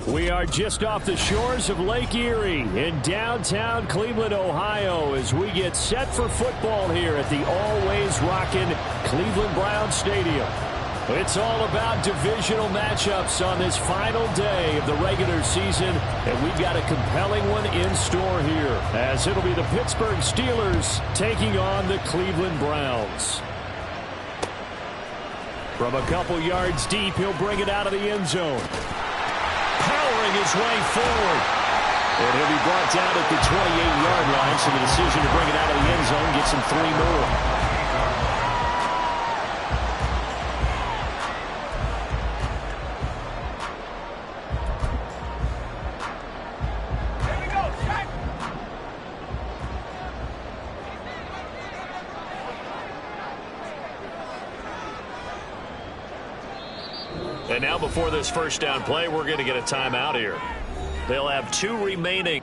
We are just off the shores of Lake Erie in downtown Cleveland, Ohio, as we get set for football here at the always rockin' Cleveland Browns Stadium. It's all about divisional matchups on this final day of the regular season, and we've got a compelling one in store here, as it'll be the Pittsburgh Steelers taking on the Cleveland Browns. From a couple yards deep, he'll bring it out of the end zone. Powering his way forward. And he'll be brought down at the 28-yard line, so the decision to bring it out of the end zone gets him 3 more. And now before this first down play, we're going to get a timeout here. They'll have 2 remaining.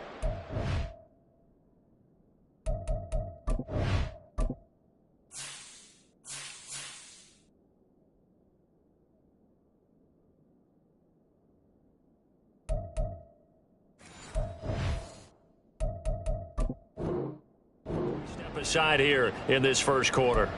Step aside here in this first quarter.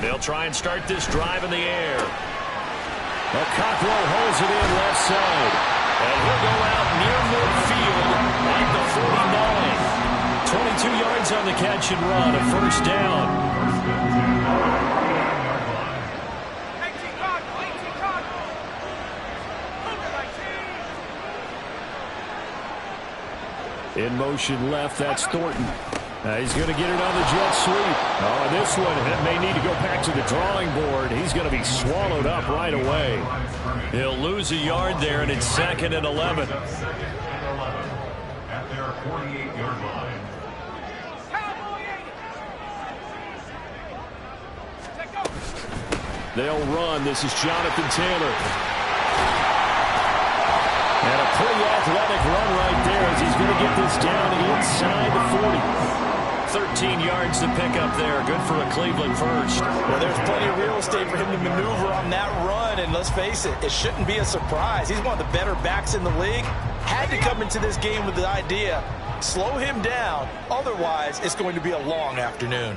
They'll try and start this drive in the air. Well, Cockrell holds it in left side. And he'll go out near midfield at the 49. 22 yards on the catch and run, a first down. In motion left, that's Thornton. He's going to get it on the jet sweep. Oh, this one may need to go back to the drawing board. He's going to be swallowed up right away. He'll lose a yard there, and it's 2nd and 11. At their 48-yard line. They'll run. This is Jonathan Taylor. And a pretty athletic run right there as he's going to get this down inside the 40. 13 yards to pick up there. Good for a Cleveland first. Well, there's plenty of real estate for him to maneuver on that run, and let's face it, it shouldn't be a surprise. He's one of the better backs in the league. Had to come into this game with the idea, slow him down, otherwise it's going to be a long afternoon.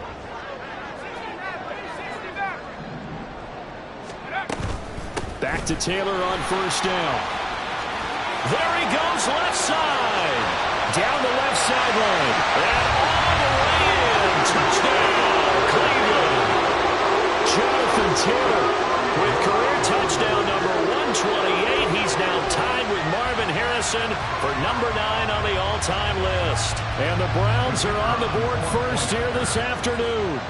Back to Taylor on first down. There he goes, left side. Down the left sideline. And all the way in. Touchdown, Cleveland. Jonathan Taylor with career touchdown number 128. He's now tied with Marvin Harrison for number 9 on the all-time list. And the Browns are on the board first here this afternoon.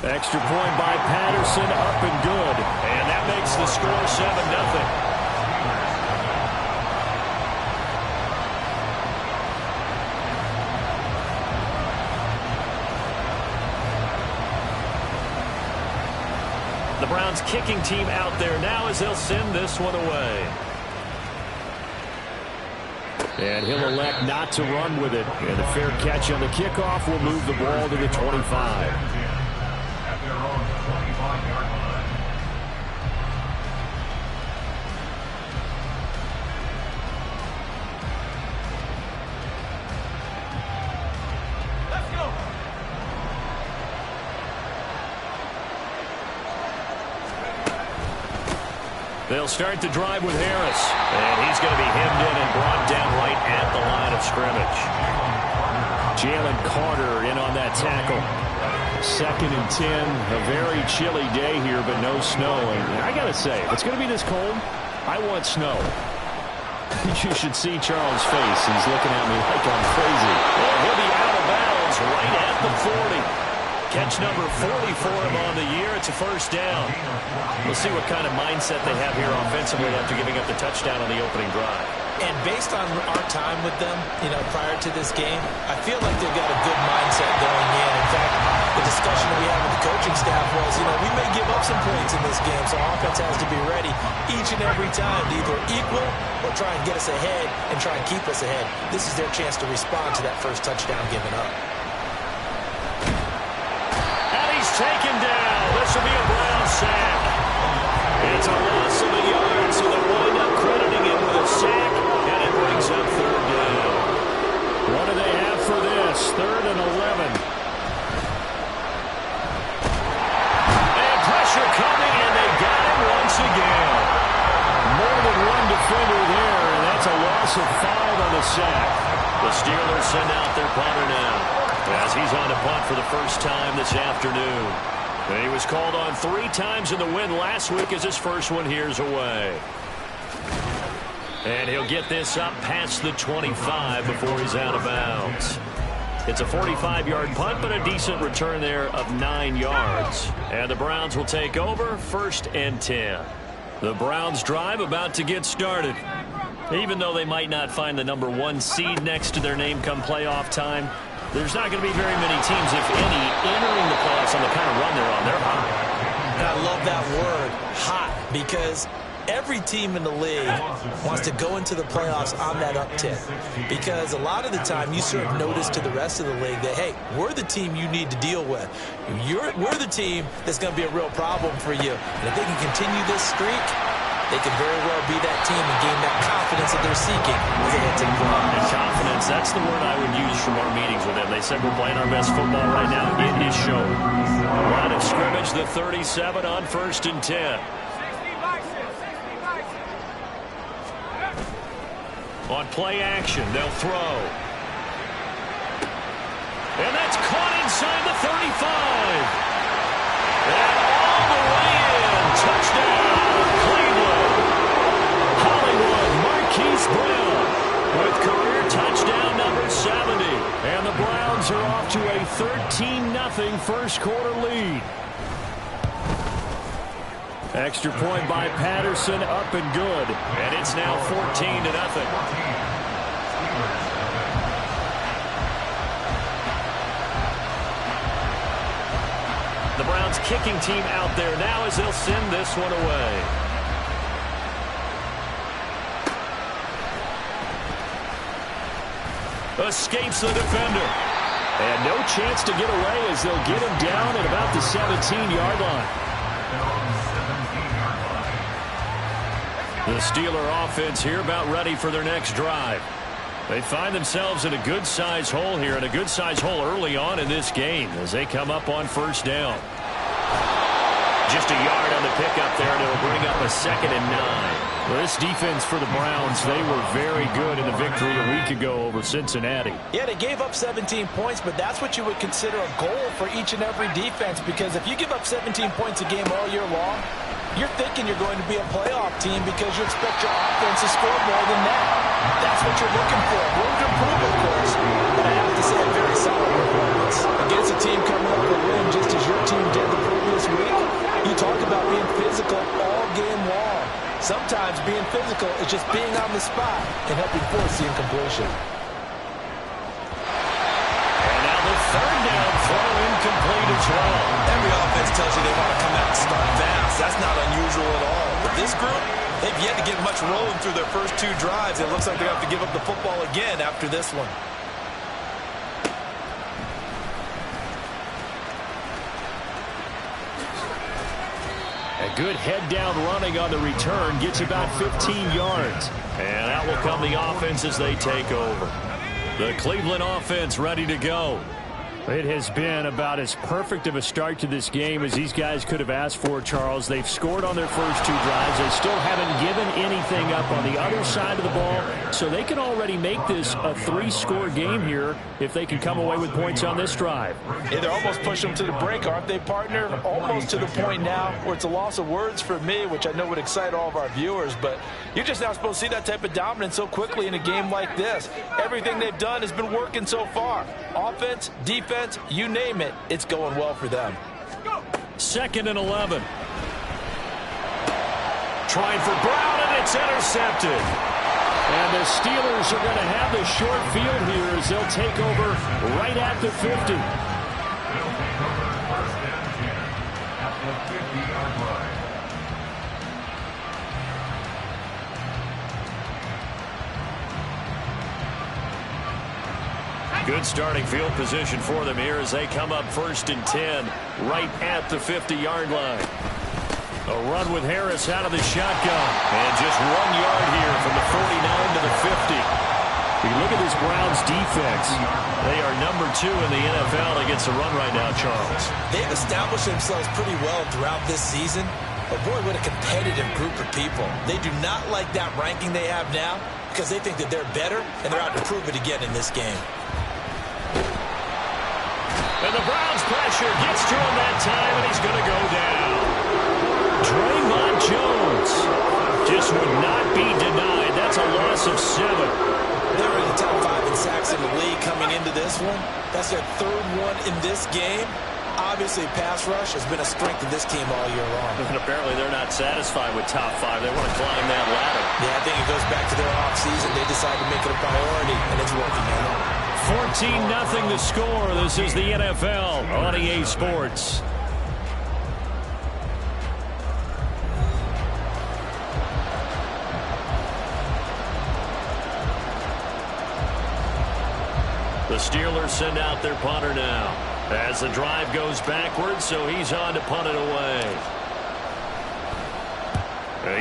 Extra point by Patterson, up and good. And that makes the score 7-0. The Browns kicking team out there now as they'll send this one away. And he'll elect not to run with it. And a fair catch on the kickoff will move the ball to the 25. Their own 25-yard line. Let's go. They'll start the drive with Harris. And he's going to be hemmed in and brought down right at the line of scrimmage. Jalen Carter in on that tackle. 2nd and 10. A very chilly day here, but no snow. And I got to say, if it's going to be this cold, I want snow. You should see Charles' face. He's looking at me like I'm crazy. Well, he'll be out of bounds right at the 40. Catch number 40 for him on the year. It's a first down. We'll see what kind of mindset they have here offensively after giving up the touchdown on the opening drive. And based on our time with them, prior to this game, I feel like they've got a good mindset going in. In fact, the discussion that we had with the coaching staff was, we may give up some points in this game, so offense has to be ready each and every time to either equal or try and get us ahead and try and keep us ahead. This is their chance to respond to that first touchdown given up. Taken down. This will be a Brown sack. It's a loss of a yard, so they wind up crediting him with a sack, and it brings up 3rd down. What do they have for this? 3rd and 11. And pressure coming, and they got him once again. More than one defender there, and that's a loss of 5 on the sack. The Steelers send out their punter now, as he's on to punt for the first time this afternoon. And he was called on 3 times in the win last week as his first one here's away. And he'll get this up past the 25 before he's out of bounds. It's a 45-yard punt, but a decent return there of 9 yards. And the Browns will take over 1st and 10. The Browns drive about to get started. Even though they might not find the number 1 seed next to their name come playoff time, there's not going to be very many teams, if any, entering the playoffs on the kind of run they're on. They're hot. And I love that word, hot, because every team in the league wants to go into the playoffs on that uptick. Because a lot of the time you serve notice to the rest of the league that, hey, we're the team you need to deal with. We're the team that's going to be a real problem for you. And if they can continue this streak, they could very well be that team and gain that confidence that they're seeking as they head to the playoffs. And confidence, that's the word I would use from our meetings with them. They said we're playing our best football right now. It is showing. Line of scrimmage, the 37 on 1st and 10. On play action, they'll throw. And that's caught inside the 35. And all the way in. Touchdown, Cleveland. Hollywood Marquise Brown with career touchdown number 70. And the Browns are off to a 13-0 first quarter lead. Extra point by Patterson, up and good. And it's now 14-0. The Browns kicking team out there now as they'll send this one away. Escapes the defender. And no chance to get away as they'll get him down at about the 17-yard line. The Steeler offense here about ready for their next drive. They find themselves in a good-sized hole here, and a good-sized hole early on in this game as they come up on 1st down. Just a yard on the pickup there, and it'll bring up a 2nd and 9. Well, this defense for the Browns, they were very good in the victory a week ago over Cincinnati. Yeah, they gave up 17 points, but that's what you would consider a goal for each and every defense, because if you give up 17 points a game all year long, you're thinking you're going to be a playoff team because you expect your offense to score more than that. That's what you're looking for. Room to improve, of course, but I have to say a very solid performance against a team coming up with a win just as your team did the previous week. You talk about being physical all game long. Sometimes being physical is just being on the spot and helping force the incompletion. And now the 3rd down throw incomplete as well. Every offense tells you they want to come out and start fast. That's not unusual at all. But this group, they've yet to get much rolling through their first 2 drives. It looks like they have to give up the football again after this one. A good head-down running on the return gets about 15 yards. And out will come the offense as they take over. The Cleveland offense ready to go. It has been about as perfect of a start to this game as these guys could have asked for, Charles. They've scored on their first 2 drives. They still haven't given anything up on the other side of the ball, so they can already make this a 3-score game here if they can come away with points on this drive. Yeah, they're almost pushing them to the brink, aren't they, partner? Almost to the point now where it's a loss of words for me, which I know would excite all of our viewers, but you're just not supposed to see that type of dominance so quickly in a game like this. Everything they've done has been working so far. Offense, defense, you name it, it's going well for them. 2nd and 11. Trying for Brown, and it's intercepted. And the Steelers are going to have the short field here as they'll take over right at the 50. They'll take over first and 10 at the 50-yard line. Good starting field position for them here as they come up 1st and 10 right at the 50-yard line. A run with Harris out of the shotgun. And just 1 yard here from the 49 to the 50. You look at this Browns defense. They are number 2 in the NFL against the run right now, Charles. They've established themselves pretty well throughout this season. But boy, what a competitive group of people. They do not like that ranking they have now because they think that they're better and they're out to prove it again in this game. And the Browns pressure gets to him that time, and he's going to go down. Draymond Jones just would not be denied. That's a loss of 7. They're in the top 5 in sacks in the league coming into this one. That's their 3rd one in this game. Obviously, pass rush has been a strength of this team all year long. And apparently they're not satisfied with top 5. They want to climb that ladder. Yeah, I think it goes back to their offseason. They decided to make it a priority, and it's working out. 14-0 the score. This is the NFL on EA Sports. The Steelers send out their punter now as the drive goes backwards, so he's on to punt it away.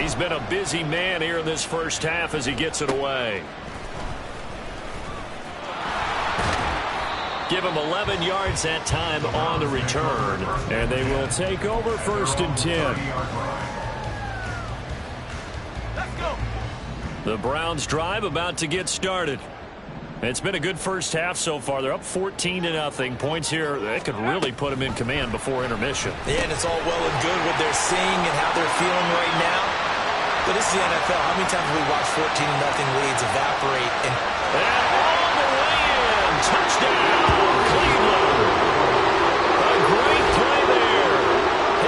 He's been a busy man here in this first half as he gets it away. Give him 11 yards that time on the return. And they will take over 1st and 10. The Browns drive about to get started. It's been a good first half so far. They're up 14-0. Points here that could really put them in command before intermission. Yeah, and it's all well and good what they're seeing and how they're feeling right now. But this is the NFL. How many times have we watched 14-0 leads evaporate? And all the way in. Touchdown, Cleveland. A great play there.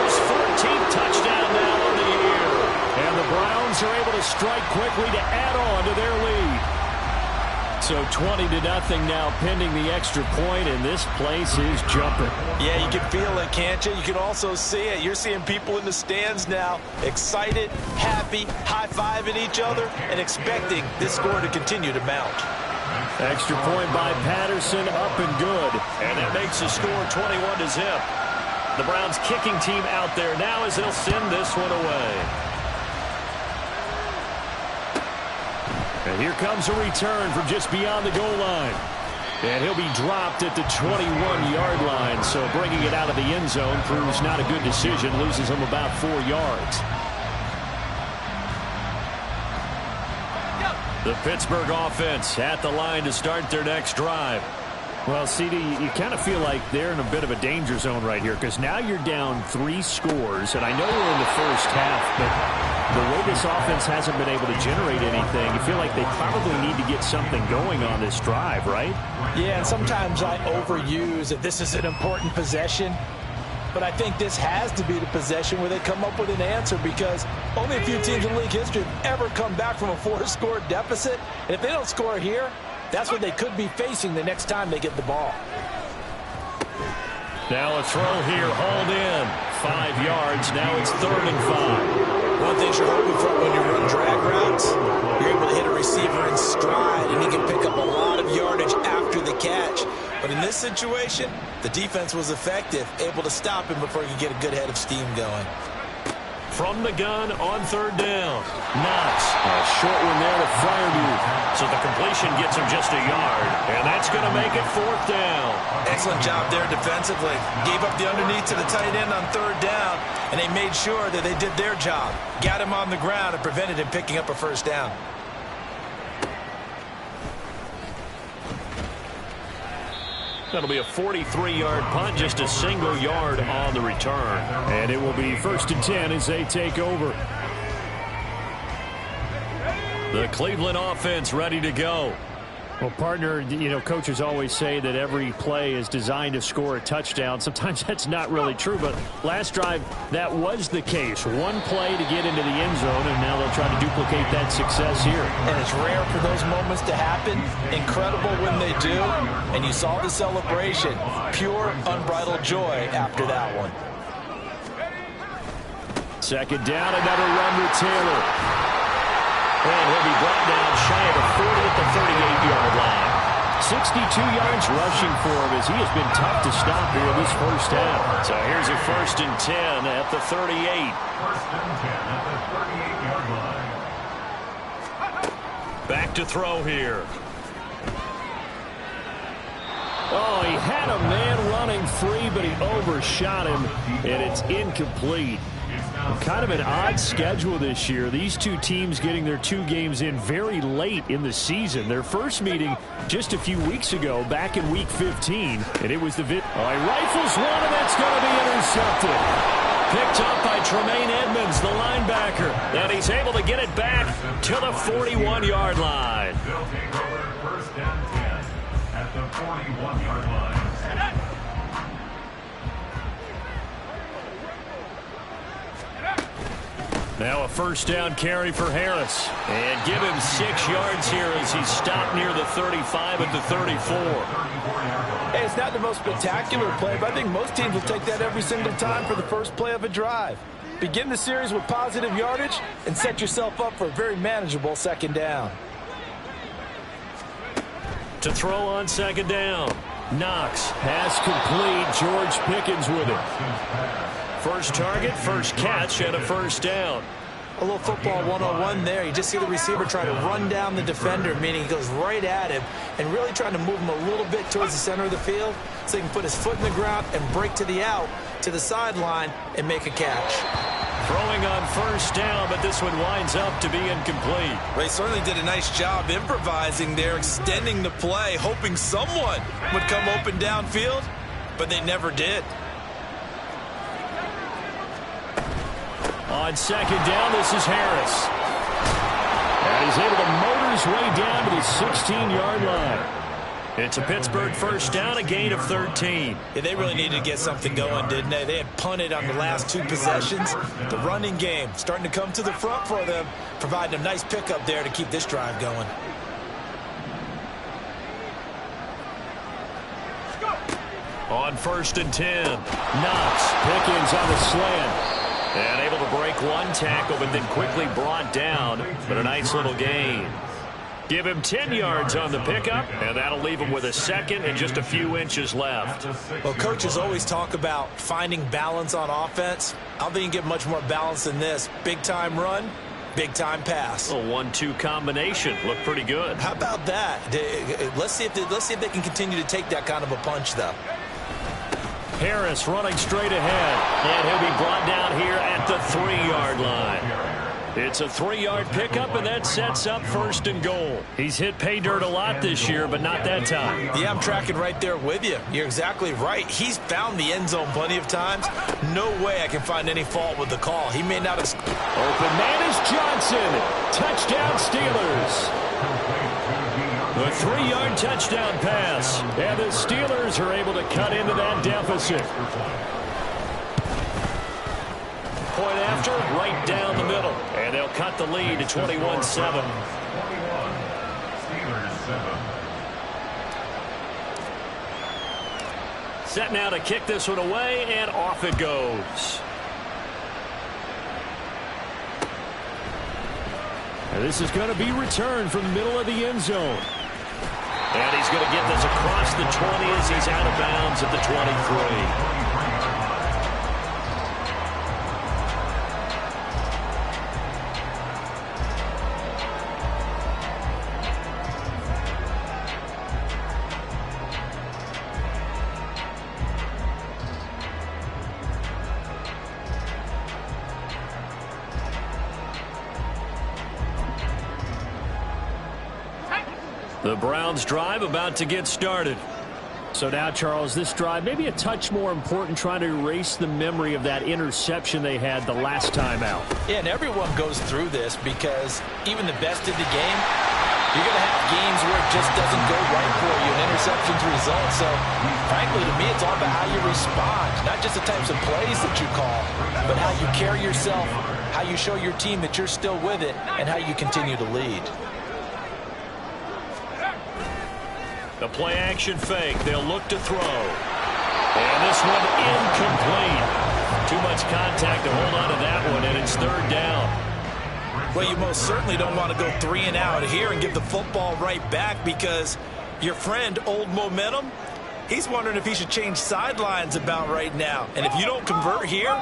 His 14th touchdown now of the year. And the Browns are able to strike quickly to add on to their lead. So 20-0 now pending the extra point, and this place is jumping. Yeah, you can feel it, can't you? You can also see it. You're seeing people in the stands now excited, happy, high-fiving each other, and expecting this score to continue to mount. Extra point by Patterson, up and good. And that makes the score 21-0. The Browns kicking team out there now as they'll send this one away. And here comes a return from just beyond the goal line. And he'll be dropped at the 21-yard line. So bringing it out of the end zone proves not a good decision. Loses him about 4 yards. The Pittsburgh offense at the line to start their next drive. Well, CD, you kind of feel like they're in a bit of a danger zone right here because now you're down 3 scores. And I know we're in the first half, but the way this offense hasn't been able to generate anything, you feel like they probably need to get something going on this drive, right? Yeah, and sometimes I overuse that this is an important possession. But I think this has to be the possession where they come up with an answer because only a few teams in league history have ever come back from a 4-score deficit. And if they don't score here, that's what they could be facing the next time they get the ball. Now a throw here, hauled in. 5 yards, now it's 3rd and 5. One thing you're hoping for when you run drag routes, you're able to hit a receiver in stride, and he can pick up a lot of yardage after the catch. But in this situation, the defense was effective, able to stop him before he could get a good head of steam going. from the gun on third down. Knox. A short one there to Freiermuth. So the completion gets him just a yard, and that's going to make it fourth down. Excellent job there defensively. Gave up the underneath to the tight end on third down, and they made sure that they did their job. Got him on the ground and prevented him picking up a first down. That'll be a 43-yard punt, just a single yard on the return. And it will be 1st and 10 as they take over. The Cleveland offense ready to go. Well, partner, coaches always say that every play is designed to score a touchdown. Sometimes that's not really true, but last drive, that was the case. One play to get into the end zone, and now they'll try to duplicate that success here. And it's rare for those moments to happen. Incredible when they do. And you saw the celebration. Pure, unbridled joy after that one. Second down, another run with Taylor. And he'll be brought down shy of the 40 at the 38-yard line. 62 yards rushing for him as he has been tough to stop here in this first half. So here's a 1st and 10 at the 38. 1st and 10 at the 38-yard line. Back to throw here. Oh, he had a man running free, but he overshot him, and it's incomplete. Kind of an odd schedule this year. These two teams getting their 2 games in very late in the season. Their first meeting just a few weeks ago, back in Week 15, and it was the he rifles one, and that's going to be intercepted. Picked up by Tremaine Edmonds, the linebacker, and he's able to get it back to the 41-yard line. They'll take over 1st and 10 at the 41-yard line. Now a first down carry for Harris. And give him 6 yards here as he's stopped near the 35 at the 34. Hey, it's not the most spectacular play, but I think most teams will take that every single time for the first play of a drive. Begin the series with positive yardage and set yourself up for a very manageable second down. To throw on second down. Knox. Pass complete. George Pickens with it. First target, first catch, and a first down. A little football 101 there. You just see the receiver trying to run down the defender, meaning he goes right at him and really trying to move him a little bit towards the center of the field so he can put his foot in the ground and break to the out, to the sideline, and make a catch. Throwing on first down, but this one winds up to be incomplete. Ray certainly did a nice job improvising there, extending the play, hoping someone would come open downfield, but they never did. On second down, this is Harris. And he's able to motor his way down to the 16-yard line. It's a Pittsburgh first down, a gain of 13. Yeah, they really needed to get something going, didn't they? They had punted on the last 2 possessions. The running game starting to come to the front for them, providing a nice pickup there to keep this drive going. On 1st and 10. Knox. Pickens on the slant. And able to break one tackle, but then quickly brought down. But a nice little gain. Give him 10 yards on the pickup, and that'll leave him with a second and just a few inches left. Well, coaches always talk about finding balance on offense. I don't think you can get much more balance than this. Big-time run, big-time pass. A 1-2 combination. Looked pretty good. How about that? Let's see if they can continue to take that kind of a punch, though. Harris running straight ahead, and he'll be brought down here at the 3-yard line. It's a 3-yard pickup, and that sets up 1st and goal. He's hit pay dirt a lot this year, but not that time. Yeah, I'm tracking right there with you. You're exactly right. He's found the end zone plenty of times. No way I can find any fault with the call. He may not have... Open man is Johnson. Touchdown Steelers. A 3-yard touchdown pass. And the Steelers are able to cut into that deficit. Point after, right down the middle. And they'll cut the lead to 21-7. 21. Steelers 7. Set now to kick this one away, and off it goes. And this is going to be returned from the middle of the end zone. And he's going to get this across the 20 as he's out of bounds at the 23. The Browns drive about to get started. So now, Charles, this drive maybe a touch more important, trying to erase the memory of that interception they had the last time out. Yeah, and everyone goes through this because even the best in the game, you're going to have games where it just doesn't go right for you, and interceptions result. So, frankly, to me, it's all about how you respond, not just the types of plays that you call, but how you carry yourself, how you show your team that you're still with it, and how you continue to lead. The play-action fake. They'll look to throw. And this one incomplete. Too much contact to hold on to that one, and it's third down. Well, you most certainly don't want to go 3 and out here and give the football right back, because your friend, Old Momentum, he's wondering if he should change sidelines about right now. And if you don't convert here,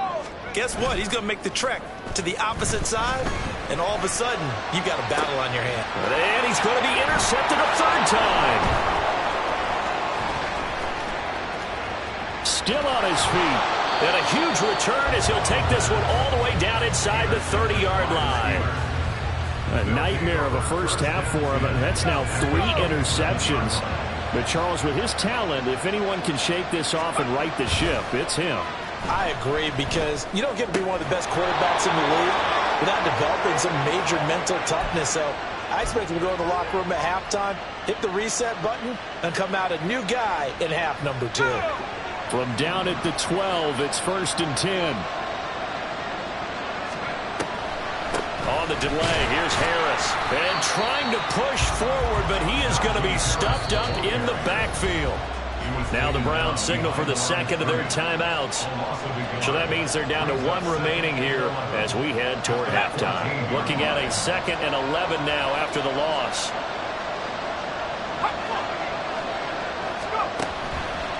guess what? He's going to make the trek to the opposite side, and all of a sudden, you've got a battle on your hand. And he's going to be intercepted a third time. Still on his feet. And a huge return as he'll take this one all the way down inside the 30-yard line. A nightmare of a first half for him. That's now 3 interceptions. But Charles, with his talent, if anyone can shake this off and right the ship, it's him. I agree, because you don't get to be one of the best quarterbacks in the league without developing some major mental toughness. So I expect him to go to the locker room at halftime, hit the reset button, and come out a new guy in half number 2. From down at the 12, it's 1st and 10. On the delay, here's Harris. And trying to push forward, but he is going to be stuffed up in the backfield. Now the Browns signal for the second of their timeouts. So that means they're down to 1 remaining here as we head toward halftime. Looking at a 2nd and 11 now after the loss.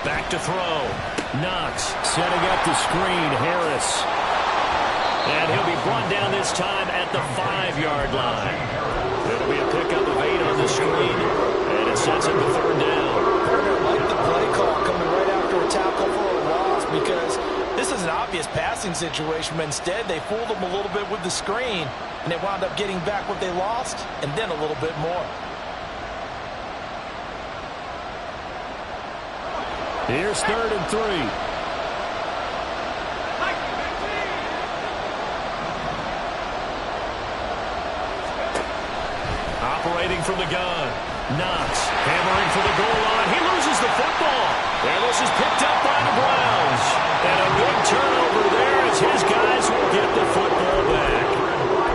Back to throw. Knox setting up the screen. Harris. And he'll be brought down this time at the 5-yard line. It'll be a pickup of 8 on the screen. And it sets up the 3rd down. I like the play call coming right after a tackle for a loss, because this is an obvious passing situation, but instead they fooled them a little bit with the screen, and they wound up getting back what they lost and then a little bit more. Here's 3rd and 3. Operating from the gun. Knox hammering for the goal line. He loses the football. And this is picked up by the Browns. And a big turnover there as his guys will get the football back.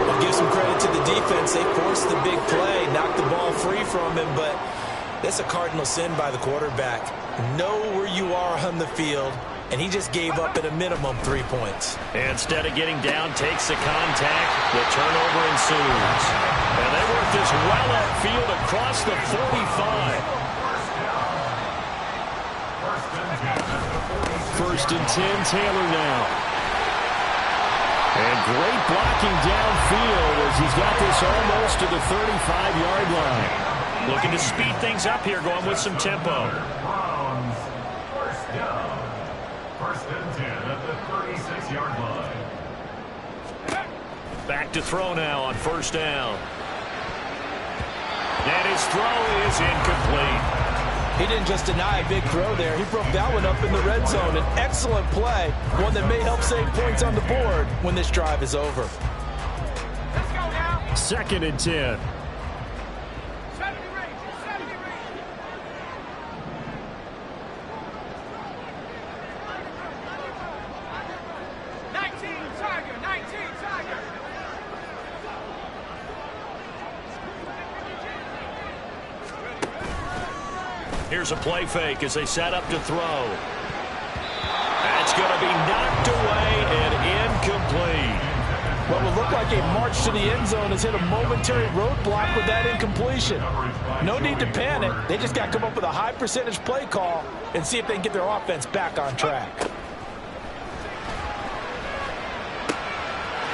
I'll give some credit to the defense. They forced the big play, knocked the ball free from him, but that's a cardinal sin by the quarterback. Know where you are on the field, and he just gave up at a minimum 3 points. Instead of getting down, takes the contact. The turnover ensues. And they work this well upfield across the 45. 1st and 10, Taylor now. And great blocking downfield as he's got this almost to the 35-yard line. Looking to speed things up here, going with some tempo. Browns, 1st down. 1st and 10 at the 36-yard line. Back to throw now on 1st down. And his throw is incomplete. He didn't just deny a big throw there. He broke that one up in the red zone. An excellent play, one that may help save points on the board when this drive is over. 2nd and 10. Here's a play fake as they set up to throw. That's going to be knocked away and incomplete. What will look like a march to the end zone has hit a momentary roadblock with that incompletion. No need to panic. They just got to come up with a high percentage play call and see if they can get their offense back on track.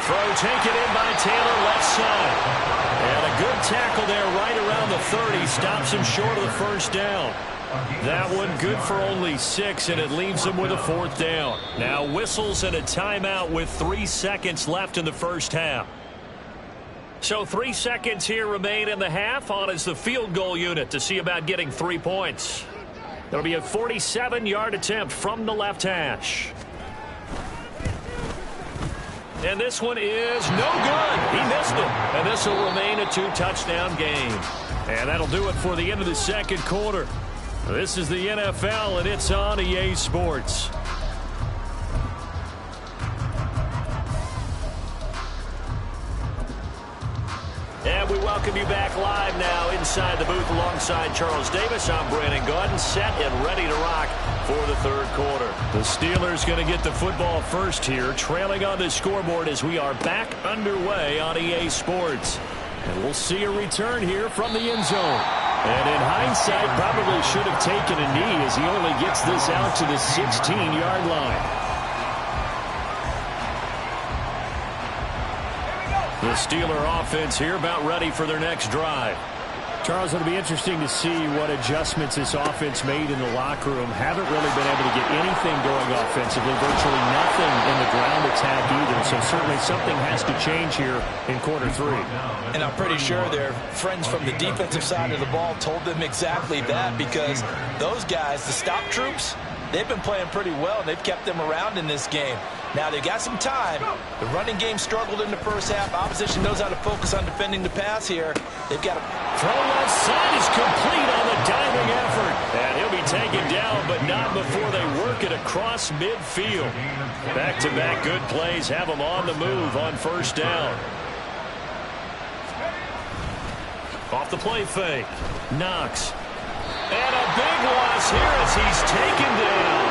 Throw taken in by Taylor, left side. And a good tackle there right around the 30. Stops him short of the 1st down. That one good for only 6, and it leaves him with a 4th down. Now whistles and a timeout with 3 seconds left in the 1st half. So 3 seconds here remain in the half. On is the field goal unit to see about getting 3 points. It'll be a 47-yard attempt from the left hash. And this one is no good. He missed it. And this will remain a 2-touchdown game. And that'll do it for the end of the second quarter. This is the NFL, and it's on EA Sports. And we welcome you back live now inside the booth alongside Charles Davis. I'm Brandon Gaudin, set and ready to rock for the third quarter. The Steelers going to get the football first here, trailing on the scoreboard as we are back underway on EA Sports. And we'll see a return here from the end zone. And in hindsight, probably should have taken a knee as he only gets this out to the 16-yard line. The Steeler offense here about ready for their next drive. Charles, it'll be interesting to see what adjustments this offense made in the locker room. Haven't really been able to get anything going offensively. Virtually nothing in the ground attack either. So certainly something has to change here in quarter 3. And I'm pretty sure their friends from the defensive side of the ball told them exactly that, because those guys, the stop troops, they've been playing pretty well. They've kept them around in this game. Now, they've got some time. The running game struggled in the first half. Opposition knows how to focus on defending the pass here. They've got a throw left side is complete on the diving effort. And he'll be taken down, but not before they work it across midfield. Back-to-back good plays have them on the move on first down. Off the play fake. Knox. And a big loss here as he's taken down.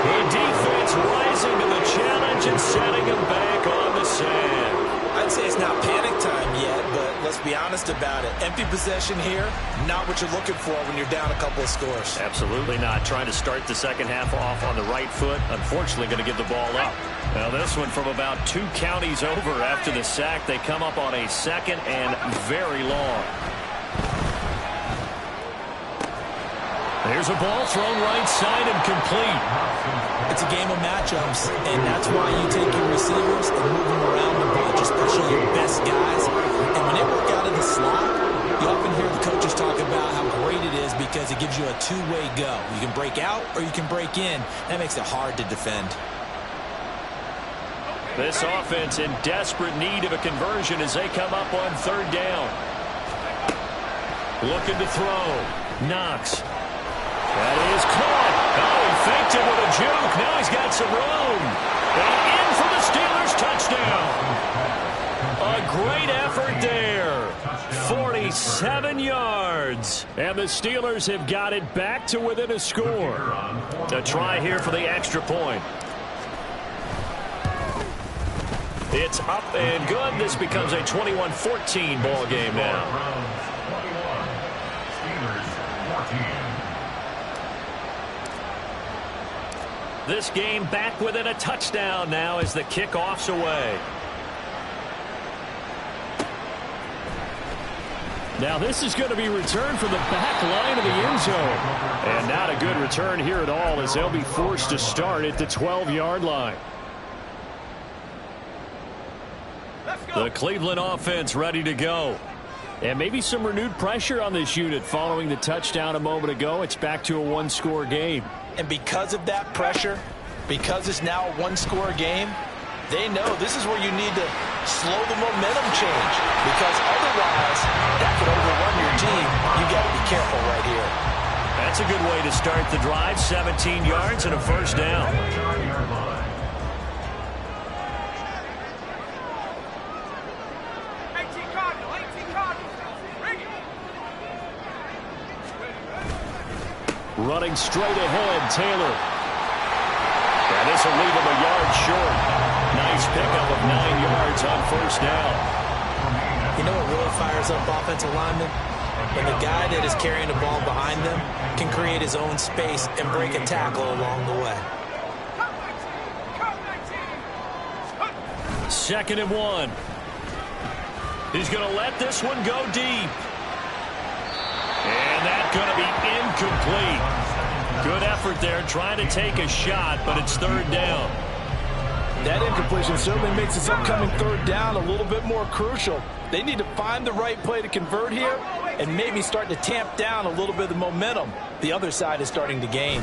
The defense rising to the challenge and setting him back on the sand. I'd say it's not panic time yet, but let's be honest about it. Empty possession here, not what you're looking for when you're down a couple of scores. Absolutely not. Trying to start the second half off on the right foot. Unfortunately, going to give the ball up. Now this one from about 2 counties over after the sack. They come up on a second and very long. There's a ball thrown right side and complete. It's a game of matchups, and that's why you take your receivers and move them around the bunch, especially your best guys. And when they work out of the slot, you often hear the coaches talk about how great it is because it gives you a two-way go. You can break out or you can break in. That makes it hard to defend. This offense in desperate need of a conversion as they come up on third down. Looking to throw. Knox. That is caught. Oh, he faked it with a juke. Now he's got some room. And in for the Steelers touchdown. A great effort there. 47 yards. And the Steelers have got it back to within a score. A try here for the extra point. It's up and good. This becomes a 21-14 ball game now. Steelers 14. This game back within a touchdown now as the kickoff's away. Now this is going to be returned from the back line of the end zone. And not a good return here at all as they'll be forced to start at the 12-yard line. The Cleveland offense ready to go. And maybe some renewed pressure on this unit following the touchdown a moment ago. It's back to a one-score game. And because of that pressure, because it's now a one-score game, they know this is where you need to slow the momentum change, because otherwise that could overrun your team. You got to be careful right here. That's a good way to start the drive. 17 yards and a first down. Running straight ahead, Taylor. And this will leave him a yard short. Nice pickup of 9 yards on first down. You know what really fires up offensive linemen? When the guy that is carrying the ball behind them can create his own space and break a tackle along the way. 2nd and 1. He's going to let this one go deep. And that's going to be incomplete. Good effort there trying to take a shot, but it's third down. That incompletion certainly makes this upcoming third down a little bit more crucial. They need to find the right play to convert here and maybe start to tamp down a little bit of the momentum the other side is starting to gain.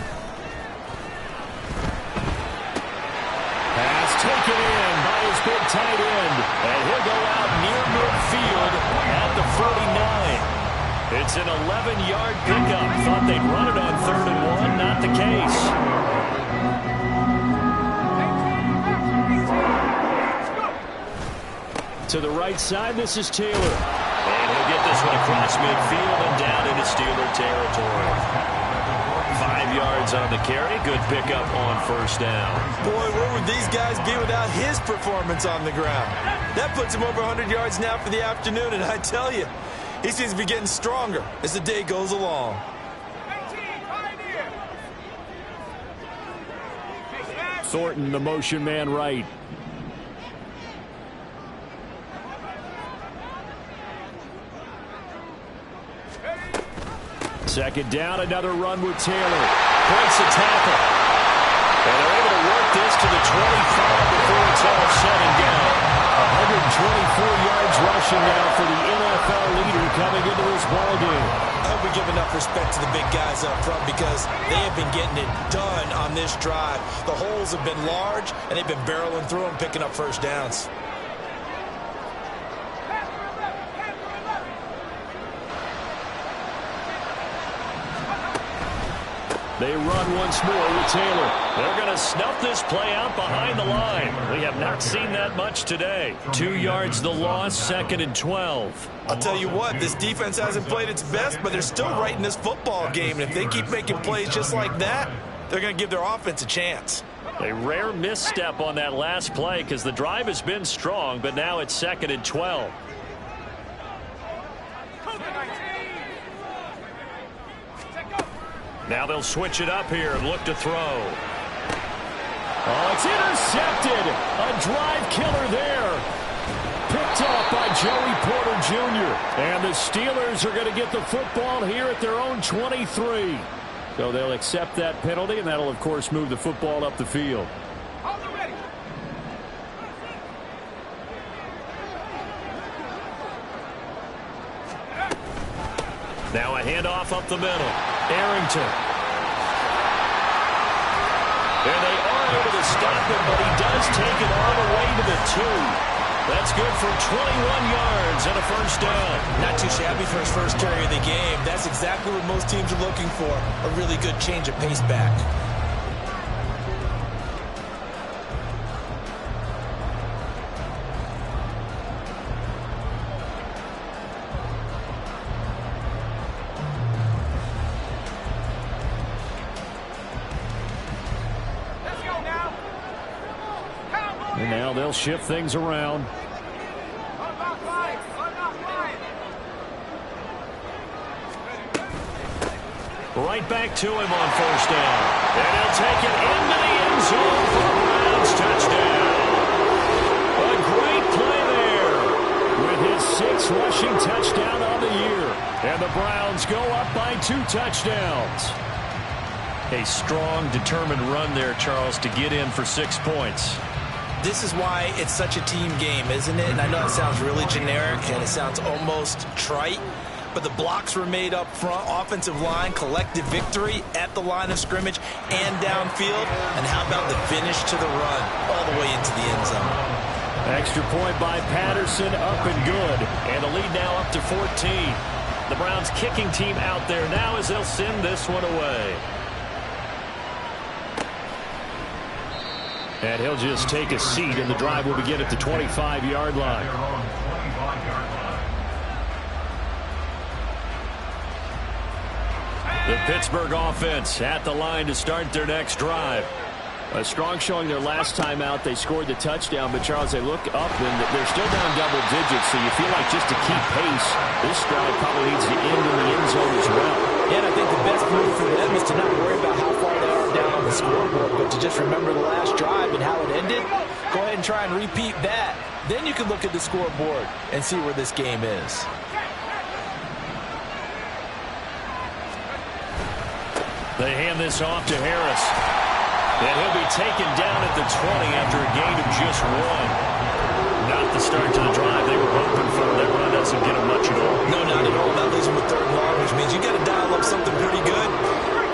Pass taken in by his big tight end. And he'll go out near midfield at the 49. It's an 11-yard pickup. Thought they'd run it on 3rd and 1. Not the case. To the right side, this is Taylor. And he'll get this one across midfield and down into Steeler territory. 5 yards on the carry. Good pickup on first down. Boy, where would these guys be without his performance on the ground? That puts him over 100 yards now for the afternoon, and I tell you, he seems to be getting stronger as the day goes along. Thornton, the motion man right. Second down, another run with Taylor. Breaks a tackle. And they're able to work this to the 25 before it's all said and done. 124 yards rushing now for the NFL leader coming into this ballgame. I hope we give enough respect to the big guys up front because they have been getting it done on this drive. The holes have been large, and they've been barreling through them, picking up first downs. They run once more with Taylor. They're going to snuff this play out behind the line. We have not seen that much today. 2 yards the loss, 2nd and 12. I'll tell you what, this defense hasn't played its best, but they're still right in this football game. And if they keep making plays just like that, they're going to give their offense a chance. A rare misstep on that last play because the drive has been strong, but now it's 2nd and 12. Now they'll switch it up here and look to throw. Oh, it's intercepted. A drive killer there. Picked up by Joey Porter Jr. And the Steelers are going to get the football here at their own 23. So they'll accept that penalty, and that'll, of course, move the football up the field. Now a handoff up the middle. Arrington. And they are able to stop him, but he does take it all the way to the 2. That's good for 21 yards and a first down. Not too shabby for his first carry of the game. That's exactly what most teams are looking for. A really good change of pace back. And now they'll shift things around. Right back to him on first down. And he'll take it into the end zone for the Browns touchdown. A great play there with his 6th rushing touchdown on the year. And the Browns go up by 2 touchdowns. A strong, determined run there, Charles, to get in for 6 points. This is why it's such a team game, isn't it? And I know it sounds really generic and it sounds almost trite, but the blocks were made up front, offensive line, collective victory at the line of scrimmage and downfield. And how about the finish to the run all the way into the end zone? Extra point by Patterson, up and good. And the lead now up to 14. The Browns kicking team out there now as they'll send this one away. And he'll just take a seat, and the drive will begin at the 25-yard line. The Pittsburgh offense at the line to start their next drive. A strong showing their last time out. They scored the touchdown, but Charles, they look up and they're still down double digits, so you feel like just to keep pace, this drive probably needs to end in the end zone as well. Yeah, and I think the best move for them is to not worry about how far they are down on the scoreboard, but to just remember the last drive and how it ended. Go ahead and try and repeat that. Then you can look at the scoreboard and see where this game is. They hand this off to Harris. And he'll be taken down at the 20 after a gain of just 1. Not the start to the drive they were hoping for. That run doesn't get them much at all. No, not at all. That leaves them with 3rd and long, which means you got to dial up something pretty good.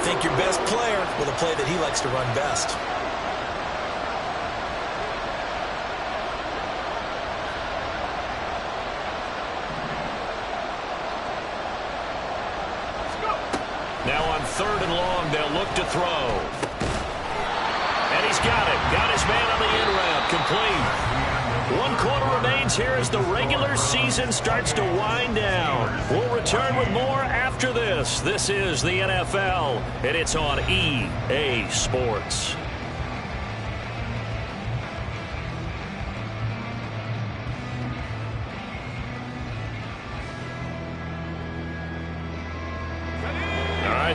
Think your best player with a play that he likes to run best. Now on 3rd and long, they'll look to throw. And he's got it. Got his man on the in route. Complete. 1 quarter remains here as the regular season starts to wind down. We'll return with more after this. This is the NFL, and it's on EA Sports.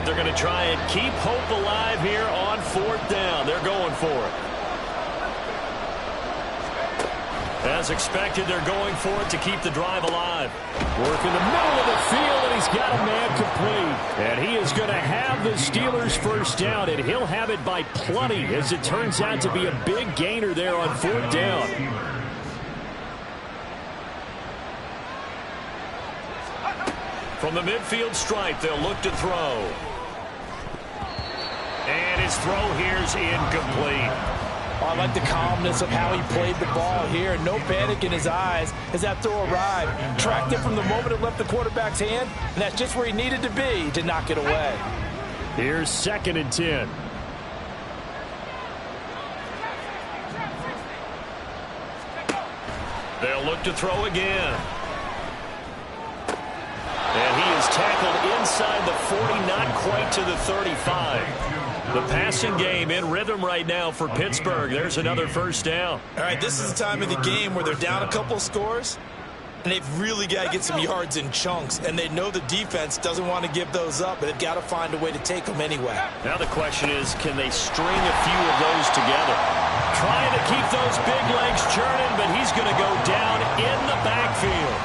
They're going to try and keep hope alive here on 4th down. They're going for it. As expected, they're going for it to keep the drive alive. Work in the middle of the field, and he's got a man complete. And he is going to have the Steelers' 1st down, and he'll have it by plenty, as it turns out to be a big gainer there on 4th down. From the midfield stripe, they'll look to throw. And his throw here's incomplete. Oh, I like the calmness of how he played the ball here. No panic in his eyes as that throw arrived. Tracked it from the moment it left the quarterback's hand, and that's just where he needed to be to knock it away. Here's 2nd and 10. They'll look to throw again. And he is tackled inside the 40, not quite to the 35. The passing game in rhythm right now for Pittsburgh. There's another 1st down. All right, this is the time of the game where they're down a couple scores, and they've really got to get some yards in chunks, and they know the defense doesn't want to give those up, but they've got to find a way to take them anyway. Now the question is, can they string a few of those together? Trying to keep those big legs churning, but he's going to go down in the backfield.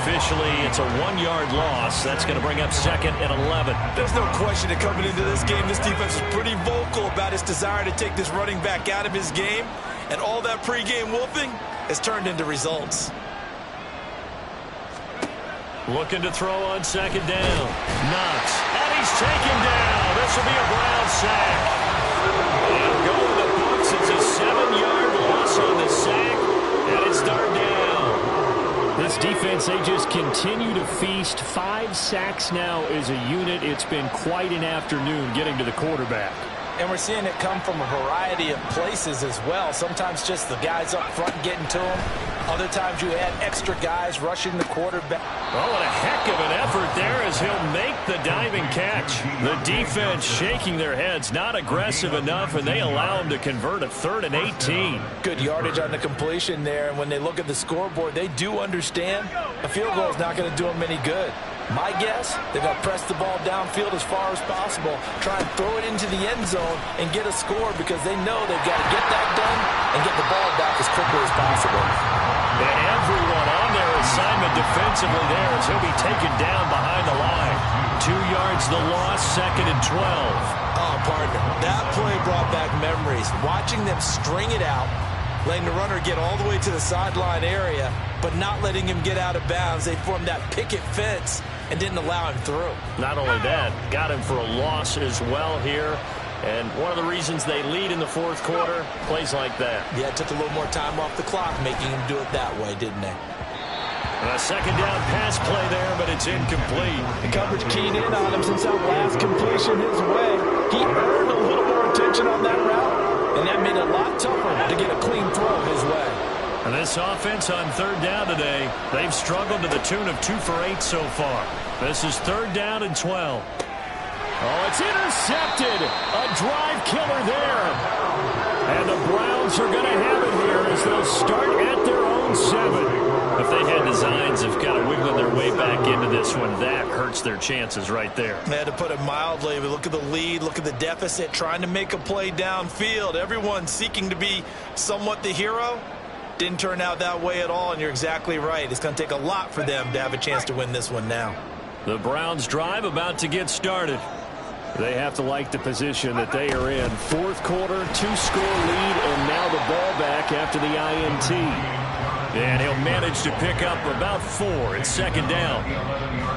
Officially, it's a 1-yard loss. That's going to bring up 2nd and 11. There's no question that coming into this game, this defense is pretty vocal about its desire to take this running back out of his game, and all that pregame wolfing has turned into results. Looking to throw on 2nd down. Knox. And he's taken down. This will be a Brown sack. And going to the books, it's a 7-yard loss on the sack, and it's 3rd down. This defense, they just continue to feast. 5 sacks now as a unit. It's been quite an afternoon getting to the quarterback. And we're seeing it come from a variety of places as well. Sometimes just the guys up front getting to him. Other times you add extra guys rushing the quarterback. Oh, and a heck of an effort there as he'll make the diving catch. The defense shaking their heads, not aggressive enough, and they allow him to convert a 3rd and 18. Good yardage on the completion there, and when they look at the scoreboard, they do understand a field goal is not going to do them any good. My guess, they're going to press the ball downfield as far as possible, try and throw it into the end zone and get a score because they know they've got to get that done and get the ball back as quickly as possible. And everyone on their assignment defensively there as he'll be taken down behind the line. 2 yards the loss, 2nd and 12. Oh, partner, that play brought back memories. Watching them string it out, letting the runner get all the way to the sideline area, but not letting him get out of bounds. They formed that picket fence and didn't allow him through. Not only that, got him for a loss as well here. And one of the reasons they lead in the 4th quarter, plays like that. Yeah, it took a little more time off the clock, making him do it that way, didn't they? A 2nd down pass play there, but it's incomplete. The coverage keyed in on him since that last completion his way. He earned a little more attention on that route, and that made it a lot tougher to get a clean throw his way. And this offense on 3rd down today, they've struggled to the tune of 2 for 8 so far. This is 3rd down and 12. Oh, it's intercepted. A drive killer there. And the Browns are going to have it here as they'll start at their own 7. If they had designs of kind of wiggling their way back into this one, that hurts their chances right there. They had to put it mildly. We look at the lead, look at the deficit, trying to make a play downfield. Everyone seeking to be somewhat the hero. Didn't turn out that way at all, and you're exactly right. It's going to take a lot for them to have a chance to win this one now. The Browns drive about to get started. They have to like the position that they are in. Fourth quarter, 2-score lead, and now the ball back after the INT. And he'll manage to pick up about 4. It's second down.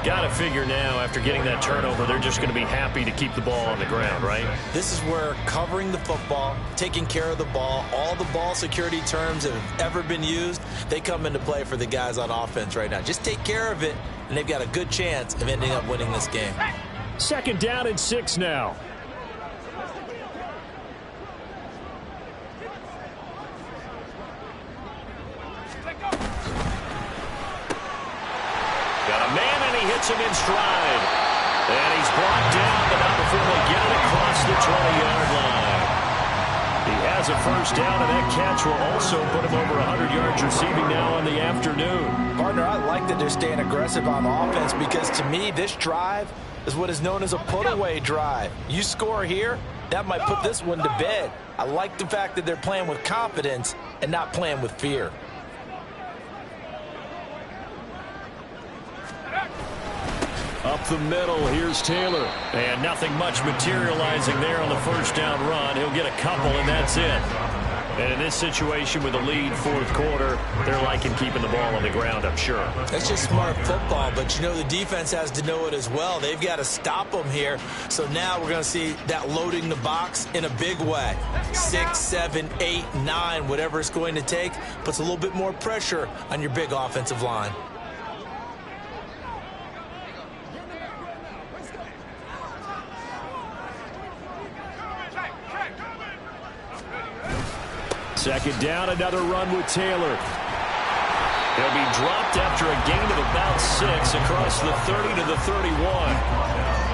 Got to figure now, after getting that turnover, they're just going to be happy to keep the ball on the ground, right? This is where covering the football, taking care of the ball, all the ball security terms that have ever been used, they come into play for the guys on offense right now. Just take care of it, and they've got a good chance of ending up winning this game. Second down and 6 now. Got a man, and he hits him in stride. And he's brought down, but not before they get it across the 20-yard line. He has a first down, and that catch will also put him over 100 yards receiving now on the afternoon. Partner, I like that they're staying aggressive on offense because, to me, this drive is what is known as a put-away drive. You score here, that might put this one to bed. I like the fact that they're playing with confidence and not playing with fear. Up the middle, here's Taylor. And nothing much materializing there on the first down run. He'll get a couple, and that's it. And in this situation with the lead, fourth quarter, they're liking keeping the ball on the ground, I'm sure. That's just smart football, but you know the defense has to know it as well. They've got to stop them here. So now we're going to see that loading the box in a big way. 6, 7, 8, 9, whatever it's going to take, puts a little bit more pressure on your big offensive line. Second down, another run with Taylor. He'll be dropped after a gain of about 6 across the 30 to the 31.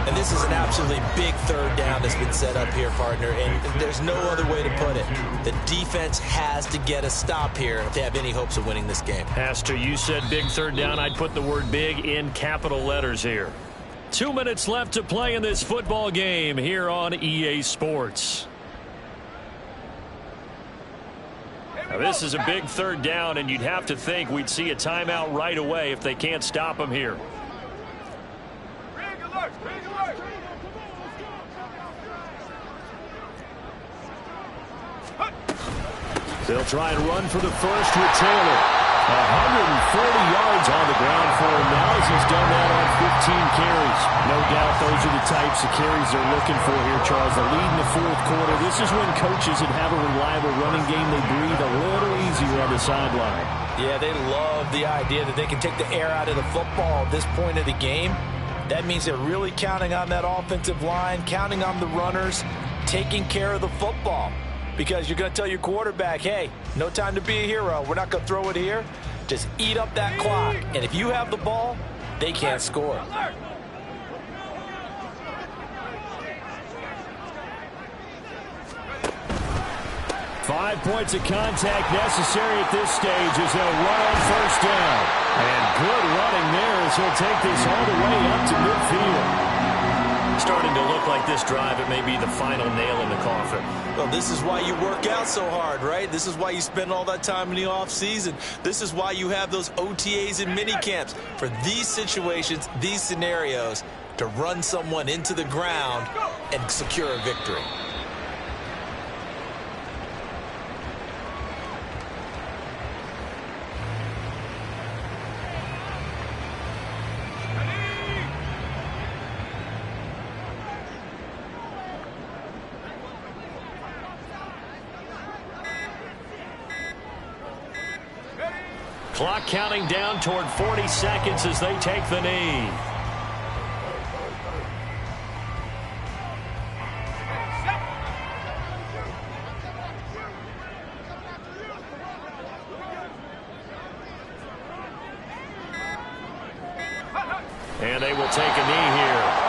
And this is an absolutely big third down that's been set up here, partner, and there's no other way to put it. The defense has to get a stop here if they have any hopes of winning this game. Pastor, you said big third down. I'd put the word big in capital letters here. 2 minutes left to play in this football game here on EA Sports. Now, this is a big third down, and you'd have to think we'd see a timeout right away if they can't stop him here. They'll try and run for the first with Taylor. 140 yards on the ground for him now as he's done that on 15 carries. No doubt those are the types of carries they're looking for here, Charles. The lead in the fourth quarter. This is when coaches that have a reliable running game, they breathe a little easier on the sideline. Yeah, they love the idea that they can take the air out of the football at this point of the game. That means they're really counting on that offensive line, counting on the runners, taking care of the football. Because you're going to tell your quarterback, hey, no time to be a hero. We're not going to throw it here. Just eat up that clock. And if you have the ball, they can't score. 5 points of contact necessary at this stage as they'll run on first down. And good running there as he'll take this all the way up to midfield. Starting to look like this drive, it may be the final nail in the coffin. Well, this is why you work out so hard, right? This is why you spend all that time in the offseason. This is why you have those OTAs and mini camps. For these situations, these scenarios, to run someone into the ground and secure a victory. Clock counting down toward 40 seconds as they take the knee. And they will take a knee here.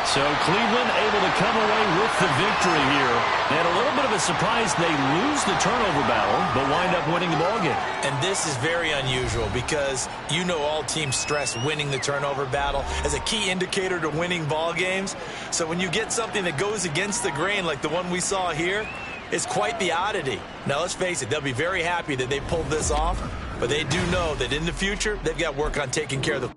So Cleveland able to come away with the victory here. And a little bit of a surprise, they lose the turnover battle, but wind up winning the ballgame. And this is very unusual because you know all teams stress winning the turnover battle as a key indicator to winning ball games. So when you get something that goes against the grain like the one we saw here, it's quite the oddity. Now let's face it, they'll be very happy that they pulled this off, but they do know that in the future, they've got work on taking care of the